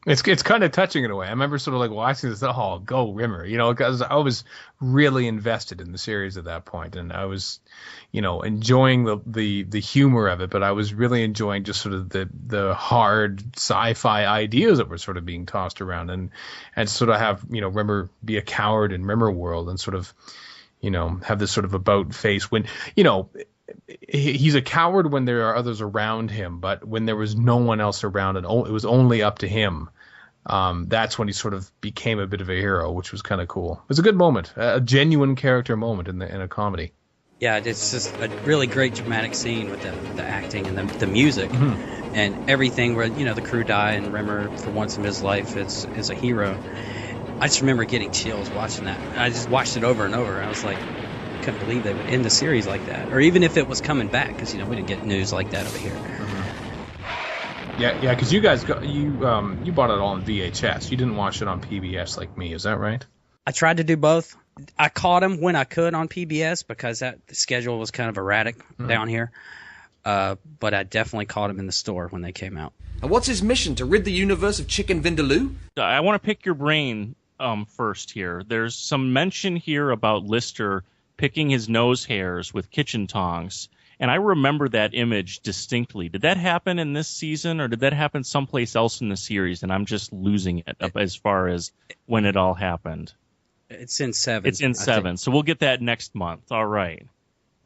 It's kind of touching in a way. I remember sort of like watching this, go Rimmer, because I was really invested in the series at that point, and I was, enjoying the humor of it, but I was really enjoying just sort of the hard sci-fi ideas that were sort of being tossed around, and sort of have Rimmer be a coward in Rimmer world, and sort of have this sort of about face when he's a coward when there are others around him, but when there was no one else around and it was only up to him, that's when he sort of became a bit of a hero, which was kind of cool. It was a good moment, a genuine character moment in a comedy. Yeah, it's just a really great dramatic scene with the acting and the music, mm-hmm. and everything where the crew die and Rimmer, for once in his life, is a hero. I just remember getting chills watching that. I just watched it over and over. I was like, couldn't believe they would end the series like that, or even if it was coming back, because we didn't get news like that over here. Mm-hmm. Yeah, because you guys you bought it all on VHS. You didn't watch it on PBS like me, is that right? I tried to do both. I caught them when I could on PBS because the schedule was kind of erratic down here, but I definitely caught them in the store when they came out. And what's his mission? To rid the universe of Chicken Vindaloo? I want to pick your brain first here. There's some mention here about Lister picking his nose hairs with kitchen tongs, and I remember that image distinctly. Did that happen in this season, or did that happen someplace else in the series, and I'm just losing it as far as when it all happened? It's in 7. It's in 7, so we'll get that next month. All right.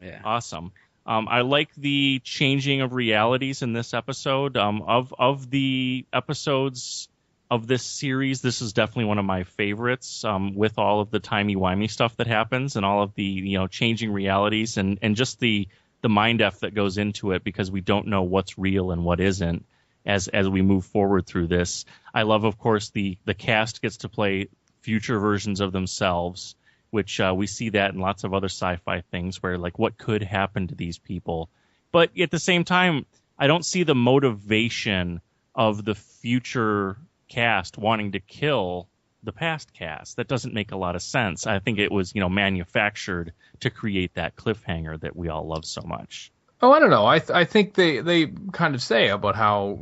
Yeah. Awesome. I like the changing of realities in this episode. Of the episodes of this series, this is definitely one of my favorites, with all of the timey-wimey stuff that happens and all of the changing realities and just the the mind F that goes into it, because we don't know what's real and what isn't as we move forward through this. I love, of course, the cast gets to play future versions of themselves, which we see that in lots of other sci-fi things where, like, what could happen to these people. But at the same time, I don't see the motivation of the future cast wanting to kill the past cast. That doesn't make a lot of sense. I think it was, manufactured to create that cliffhanger that we all love so much. Oh, I don't know. I think they kind of say about how,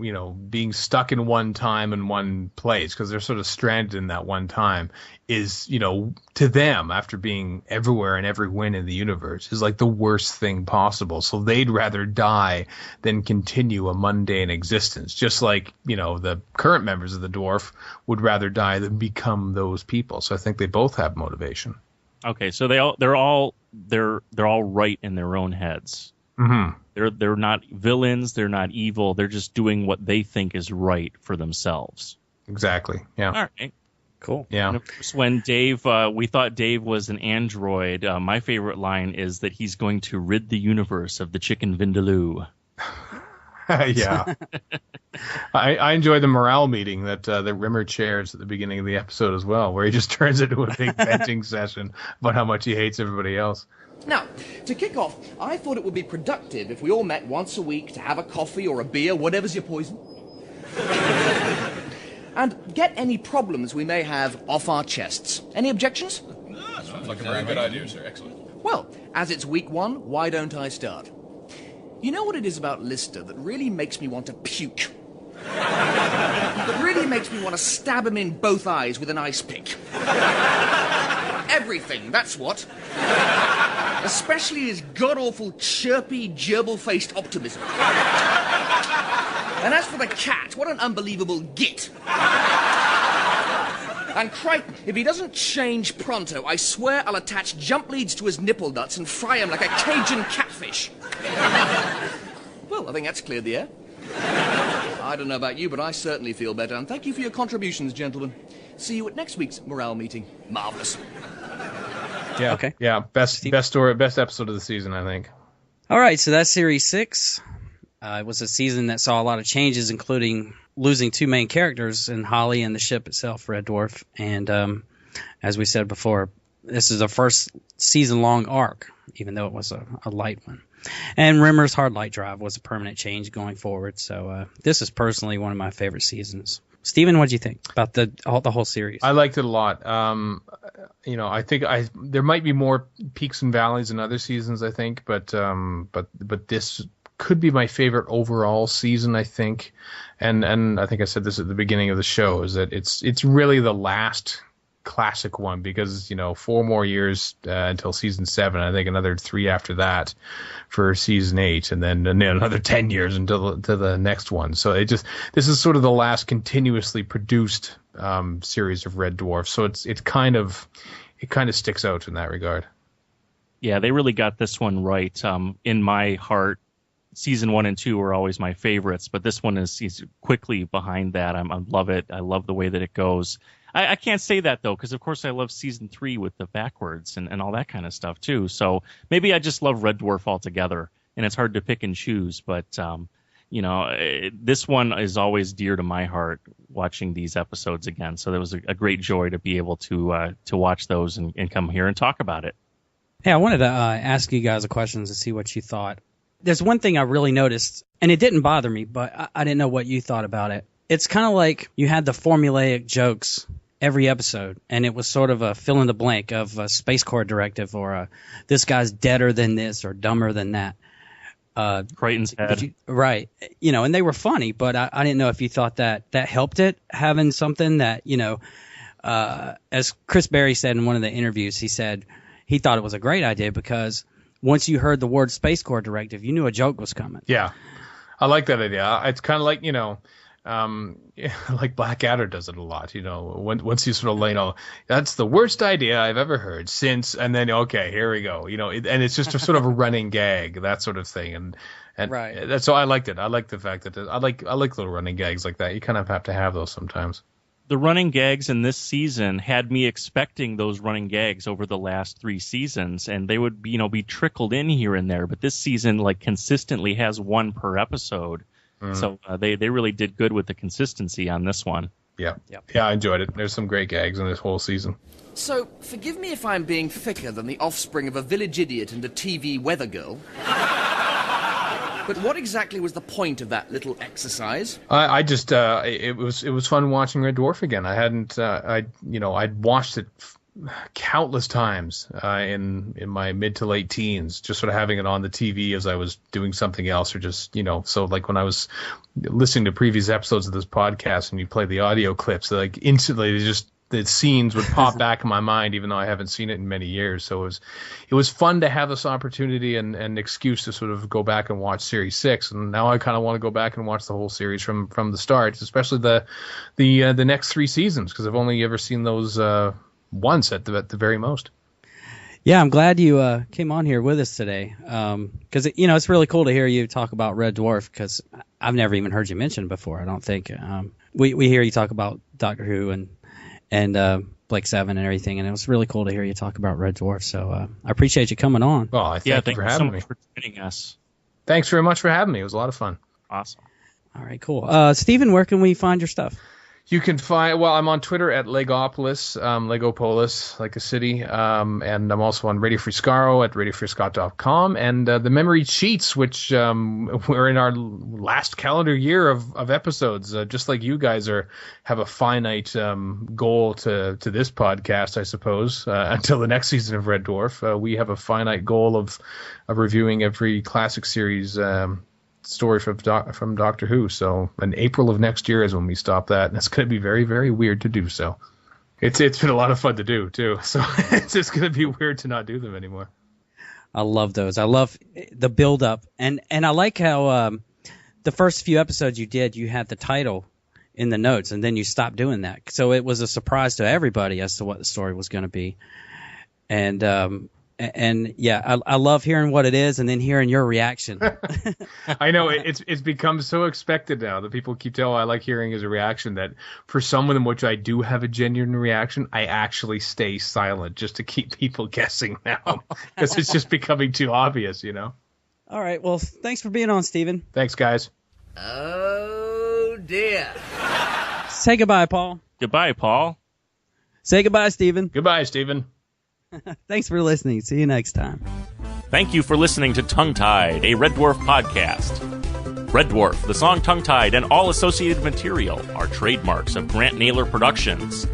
being stuck in one time and one place, because they're sort of stranded in that one time, is, to them, after being everywhere and every win in the universe, is like the worst thing possible. So they'd rather die than continue a mundane existence. Just like, the current members of the Dwarf would rather die than become those people. So I think they both have motivation. Okay, so they're all right in their own heads. Mm-hmm. They're not villains. They're not evil. They're just doing what they think is right for themselves. Exactly. Yeah. All right. Cool. Yeah. And of course, when we thought Dave was an android, my favorite line is that he's going to rid the universe of the chicken vindaloo. Yeah. I enjoy the morale meeting that Rimmer chairs at the beginning of the episode as well, where he just turns into a big venting session about how much he hates everybody else. Now, to kick off, I thought it would be productive if we all met once a week to have a coffee or a beer, whatever's your poison, and get any problems we may have off our chests. Any objections? No, sounds like a very good idea, sir. Excellent. Well, as it's week 1, why don't I start? You know what it is about Lister that really makes me want to puke? That really makes me want to stab him in both eyes with an ice pick. Everything, that's what. Especially his god-awful, chirpy, gerbil-faced optimism. And as for the cat, what an unbelievable git. And Crichton, if he doesn't change pronto, I swear I'll attach jump leads to his nipple nuts and fry him like a Cajun catfish. Well, I think that's cleared the air. I don't know about you, but I certainly feel better. And thank you for your contributions, gentlemen. See you at next week's morale meeting. Marvelous. Yeah. Okay. Yeah. Best story, best episode of the season, I think. All right, so that's Series 6. It was a season that saw a lot of changes, including losing 2 main characters in Holly and the ship itself, Red Dwarf. And as we said before, this is the first season-long arc, even though it was a light one. And Rimmer's Hard Light Drive was a permanent change going forward. So this is personally one of my favorite seasons. Steven, what do you think about the whole series? I liked it a lot. I think there might be more peaks and valleys in other seasons, I think, but this could be my favorite overall season, I think. And I think I said this at the beginning of the show, is that it's really the last classic one, because 4 more years until season 7. I think another 3 after that for season 8, and then another 10 years until the next one. So this is sort of the last continuously produced series of Red Dwarf. So it kind of sticks out in that regard. Yeah, they really got this one right. In my heart, season 1 and 2 are always my favorites, but this one is quickly behind that. I love it. I love the way that it goes. I can't say that, though, because, of course, I love season 3 with the backwards and all that kind of stuff, too. So maybe I just love Red Dwarf altogether, and it's hard to pick and choose. But, this one is always dear to my heart, watching these episodes again. So it was a great joy to be able to watch those and come here and talk about it. Hey, I wanted to ask you guys a question to see what you thought. There's one thing I really noticed, and it didn't bother me, but I didn't know what you thought about it. It's kind of like you had the formulaic jokes every episode, and it was sort of a fill in the blank of a Space Corps directive, or this guy's deader than this or dumber than that. Crichton's head. Right. And they were funny, but I didn't know if you thought that helped it, having something that, as Chris Berry said in one of the interviews, he said he thought it was a great idea because once you heard the word Space Corps directive, you knew a joke was coming. Yeah. I like that idea. It's kind of like, like Blackadder does it a lot, once you sort of lay, that's the worst idea I've ever heard since, and then, okay, here we go, and it's just a sort of a running gag, that sort of thing. And right. So I liked it. I like the fact that I like little running gags like that. You kind of have to have those sometimes. the running gags in this season had me expecting those running gags over the last 3 seasons, and they would, be trickled in here and there. But this season, consistently has one per episode. So they really did good with the consistency on this one. Yeah. Yeah, I enjoyed it. There's some great gags in this whole season. So, forgive me if I'm being thicker than the offspring of a village idiot and a TV weather girl. But what exactly was the point of that little exercise? I just it was fun watching Red Dwarf again. I hadn't I'd watched it countless times in my mid to late teens, just sort of having it on the TV as I was doing something else, or just so like when I was listening to previous episodes of this podcast and you play the audio clips, instantly the scenes would pop back in my mind, even though I haven't seen it in many years. So it was fun to have this opportunity and excuse to sort of go back and watch Series 6. And now I kind of want to go back and watch the whole series from the start, especially the next 3 seasons, because I've only ever seen those once at the very most. Yeah, I'm glad you came on here with us today, because it's really cool to hear you talk about Red Dwarf, because I've never even heard you mention it before. I don't think we hear you talk about Doctor Who and Blake Seven and everything, and it was really cool to hear you talk about Red Dwarf. So I appreciate you coming on. Well, thank you for having me. For joining us. Thanks very much for having me. It was a lot of fun. Awesome. All right, cool. Stephen, where can we find your stuff? You can find, I'm on Twitter at Legopolis, Legopolis, like a city, and I'm also on Radio Free Skaro at radiofreescott.com, and the Memory Cheats, which we're in our last calendar year of episodes, just like you guys have a finite goal to this podcast, I suppose, until the next season of Red Dwarf. We have a finite goal of reviewing every classic series story from Doctor Who. So in April of next year is when we stop that, and it's going to be very, very weird to do so. It's been a lot of fun to do too, so it's just going to be weird to not do them anymore. I love those. I love the build up, and I like how the first few episodes you did, you had the title in the notes, and then you stopped doing that, so it was a surprise to everybody as to what the story was going to be. And yeah, I love hearing what it is and then hearing your reaction. I know it's become so expected now that people keep telling I like hearing his reaction, that for some of them, which I do have a genuine reaction, I actually stay silent just to keep people guessing now, because it's just becoming too obvious, All right. Well, thanks for being on, Stephen. Thanks, guys. Oh, dear. Say goodbye, Paul. Goodbye, Paul. Say goodbye, Stephen. Goodbye, Stephen. Thanks for listening. See you next time. Thank you for listening to Tongue Tied, a Red Dwarf podcast. Red Dwarf, the song Tongue Tied, and all associated material are trademarks of Grant Naylor Productions.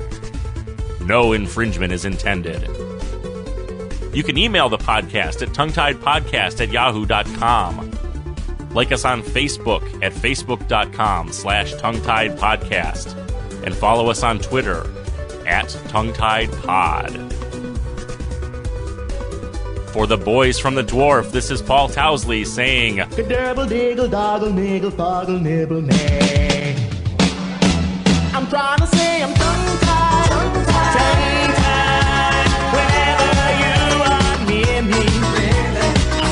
No infringement is intended. You can email the podcast at tonguetiedpodcast@yahoo.com. Like us on Facebook at facebook.com/tonguetiedpodcast. And follow us on Twitter at tonguetiedpod. For the boys from the Dwarf, this is Paul Towsley saying, Gadabble, diggle, doggle, niggle, foggle, nibble, nay. I'm trying to say I'm tongue-tied, tongue-tied, whenever you are near me.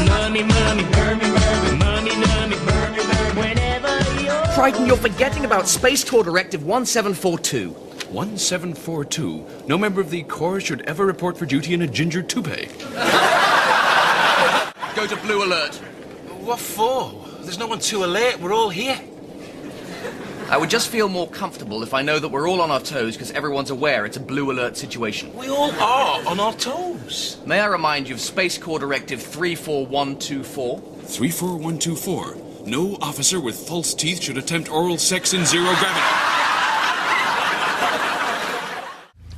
Mummy, mummy, mummy, mummy, mummy, mummy, mummy, mummy, whenever you're... Crichton, you're forgetting about Space Corps Directive 1742. 1742? No member of the Corps should ever report for duty in a ginger toupee. Go to Blue Alert. What for? There's no one too late. We're all here. I would just feel more comfortable if I know that we're all on our toes because everyone's aware it's a Blue Alert situation. We all are on our toes. May I remind you of Space Corps Directive 34124? 34124. No officer with false teeth should attempt oral sex in zero gravity.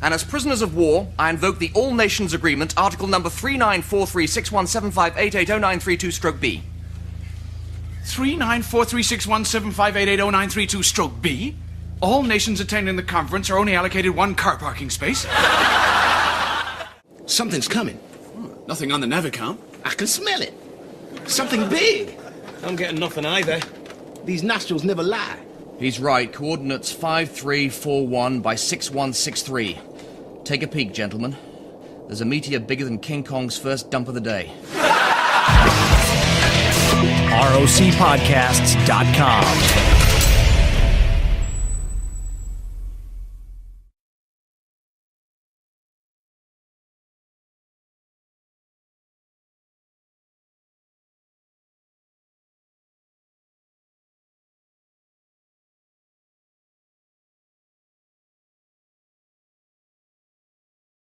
And as prisoners of war, I invoke the All Nations Agreement, Article number 39436175880932-B. 39436175880932-B? All nations attending the conference are only allocated 1 car parking space. Something's coming. Nothing on the Navicom. I can smell it. Something big. I'm getting nothing either. These nostrils never lie. He's right. Coordinates 5341 by 6163. Take a peek, gentlemen. There's a meteor bigger than King Kong's first dump of the day. ROCpodcasts.com